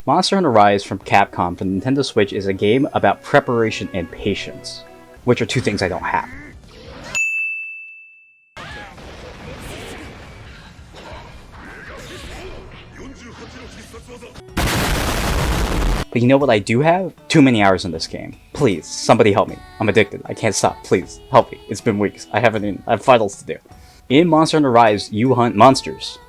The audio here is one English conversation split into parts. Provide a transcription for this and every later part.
Monster Hunter Rise from Capcom for the Nintendo Switch is a game about preparation and patience, which are two things I don't have. But you know what I do have? Too many hours in this game. Please, somebody help me. I'm addicted. I can't stop. Please, help me. It's been weeks. I have finals to do. In Monster Hunter Rise, you hunt monsters.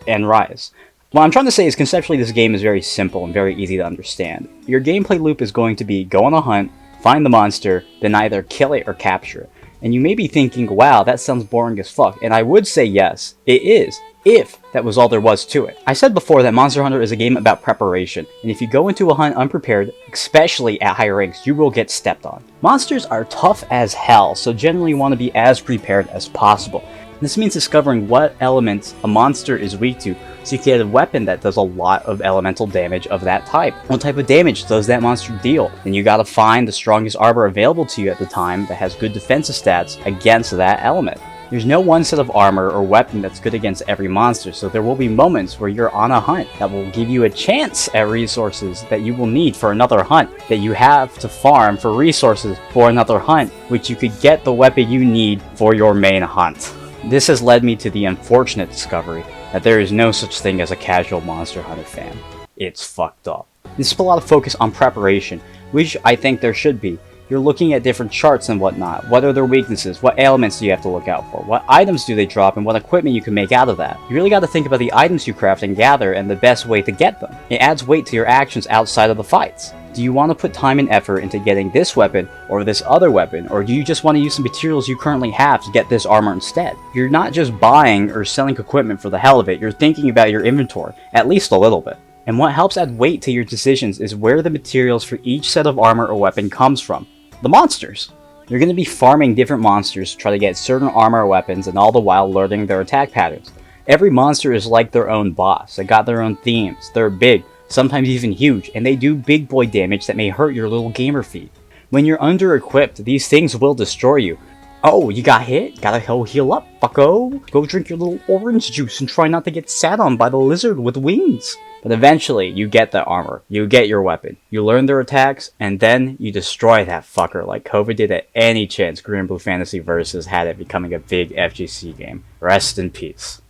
And Rise. What I'm trying to say is conceptually this game is very simple and very easy to understand. Your gameplay loop is going to be go on a hunt, find the monster, then either kill it or capture it. And you may be thinking, wow, that sounds boring as fuck. And I would say yes, it is, if that was all there was to it. I said before that Monster Hunter is a game about preparation, and if you go into a hunt unprepared, especially at higher ranks, you will get stepped on. Monsters are tough as hell, so generally you want to be as prepared as possible. This means discovering what elements a monster is weak to, so you can get a weapon that does a lot of elemental damage of that type. What type of damage does that monster deal? Then you gotta find the strongest armor available to you at the time that has good defensive stats against that element. There's no one set of armor or weapon that's good against every monster, so there will be moments where you're on a hunt that will give you a chance at resources that you will need for another hunt, that you have to farm for resources for another hunt, which you could get the weapon you need for your main hunt. This has led me to the unfortunate discovery that there is no such thing as a casual Monster Hunter fan. It's fucked up. There's a lot of focus on preparation, which I think there should be. You're looking at different charts and whatnot. What are their weaknesses? What ailments do you have to look out for? What items do they drop and what equipment you can make out of that? You really got to think about the items you craft and gather and the best way to get them. It adds weight to your actions outside of the fights. Do you want to put time and effort into getting this weapon or this other weapon, or do you just want to use some materials you currently have to get this armor instead? You're not just buying or selling equipment for the hell of it, you're thinking about your inventory, at least a little bit. And what helps add weight to your decisions is where the materials for each set of armor or weapon comes from. The monsters. You're going to be farming different monsters to try to get certain armor or weapons, and all the while learning their attack patterns. Every monster is like their own boss. They got their own themes. They're big, sometimes even huge, and they do big boy damage that may hurt your little gamer feet. When you're under-equipped, these things will destroy you. Oh, you got hit? Gotta go heal up, bucko. Go drink your little orange juice and try not to get sat on by the lizard with wings. But eventually, you get the armor, you get your weapon, you learn their attacks, and then you destroy that fucker like COVID did at any chance Green and Blue Fantasy Versus had it becoming a big FGC game. Rest in peace.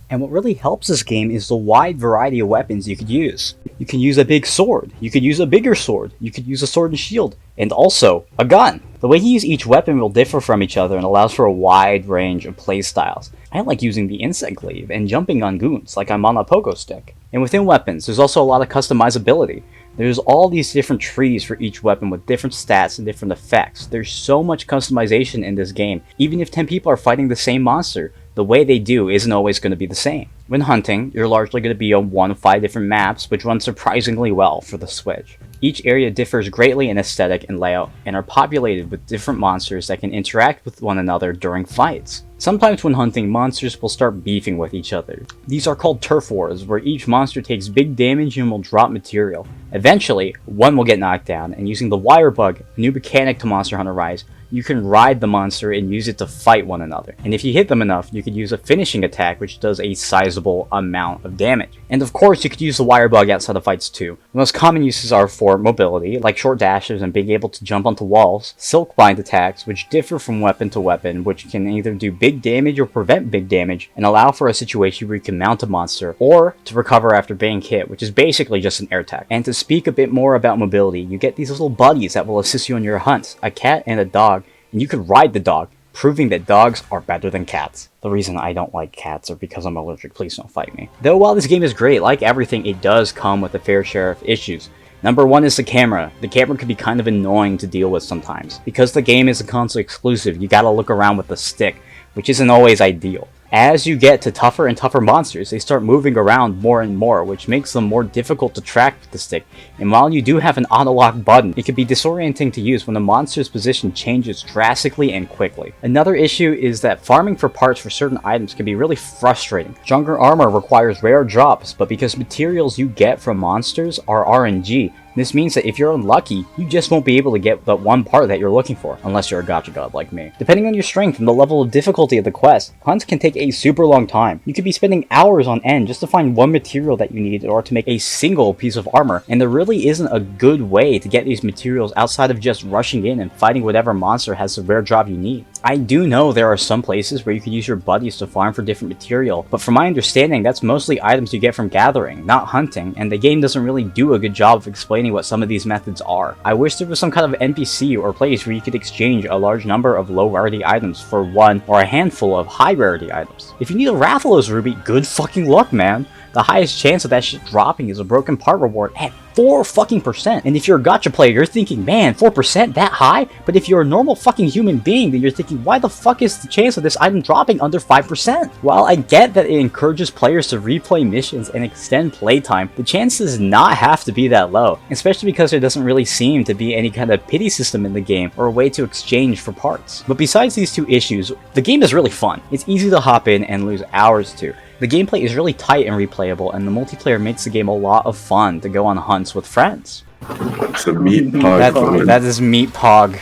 And what really helps this game is the wide variety of weapons you could use. You can use a big sword, you could use a bigger sword, you could use a sword and shield, and also a gun. The way you use each weapon will differ from each other and allows for a wide range of playstyles. I like using the insect glaive and jumping on goons like I'm on a pogo stick. And within weapons, there's also a lot of customizability. There's all these different trees for each weapon with different stats and different effects. There's so much customization in this game. Even if 10 people are fighting the same monster, the way they do isn't always going to be the same. When hunting, you're largely going to be on one of 5 different maps, which run surprisingly well for the Switch. Each area differs greatly in aesthetic and layout, and are populated with different monsters that can interact with one another during fights. Sometimes when hunting, monsters will start beefing with each other. These are called turf wars, where each monster takes big damage and will drop material. Eventually, one will get knocked down, and using the wire bug, a new mechanic to Monster Hunter Rise, you can ride the monster and use it to fight one another. And if you hit them enough, you could use a finishing attack which does a sizable amount of damage. And of course, you could use the wire bug outside of fights too. The most common uses are for mobility, like short dashes and being able to jump onto walls, silk bind attacks, which differ from weapon to weapon, which can either do big damage or prevent big damage, and allow for a situation where you can mount a monster, or to recover after being hit, which is basically just an air attack. And to speak a bit more about mobility, you get these little buddies that will assist you on your hunts, a cat and a dog, and you can ride the dog, proving that dogs are better than cats. The reason I don't like cats are because I'm allergic, please don't fight me. Though while this game is great, like everything, it does come with a fair share of issues. Number one is the camera. The camera can be kind of annoying to deal with sometimes. Because the game is a console exclusive, you gotta look around with the stick, which isn't always ideal. As you get to tougher and tougher monsters, they start moving around more and more, which makes them more difficult to track with the stick. And while you do have an auto-lock button, it can be disorienting to use when the monster's position changes drastically and quickly. Another issue is that farming for parts for certain items can be really frustrating. Stronger armor requires rare drops, but because materials you get from monsters are RNG, this means that if you're unlucky, you just won't be able to get that one part that you're looking for, unless you're a gacha god like me. Depending on your strength and the level of difficulty of the quest, hunts can take a super long time. You could be spending hours on end just to find one material that you need in order to make a single piece of armor, and there really isn't a good way to get these materials outside of just rushing in and fighting whatever monster has the rare drop you need. I do know there are some places where you can use your buddies to farm for different material, but from my understanding that's mostly items you get from gathering, not hunting, and the game doesn't really do a good job of explaining what some of these methods are. I wish there was some kind of NPC or place where you could exchange a large number of low rarity items for one or a handful of high rarity items. If you need a Rathalos ruby, good fucking luck, man. The highest chance of that shit dropping is a broken part reward at 4%. And if you're a gacha player, you're thinking, man, 4%? That high? But if you're a normal fucking human being, then you're thinking, why the fuck is the chance of this item dropping under 5%? While I get that it encourages players to replay missions and extend playtime, the chance does not have to be that low, especially because there doesn't really seem to be any kind of pity system in the game or a way to exchange for parts. But besides these two issues, the game is really fun. It's easy to hop in and lose hours to. The gameplay is really tight and replayable, and the multiplayer makes the game a lot of fun to go on hunts with friends. It's a meat pog. That is meat pog.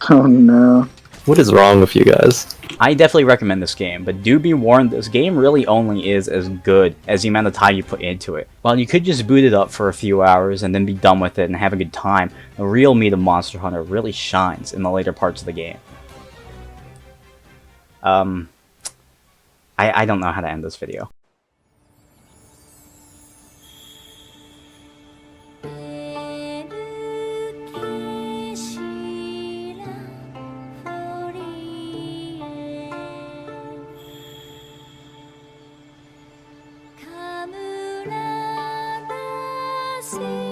Oh no. What is wrong with you guys? I definitely recommend this game, but do be warned, this game really only is as good as the amount of time you put into it. While you could just boot it up for a few hours and then be done with it and have a good time, the real meat of Monster Hunter really shines in the later parts of the game. I don't know how to end this video. See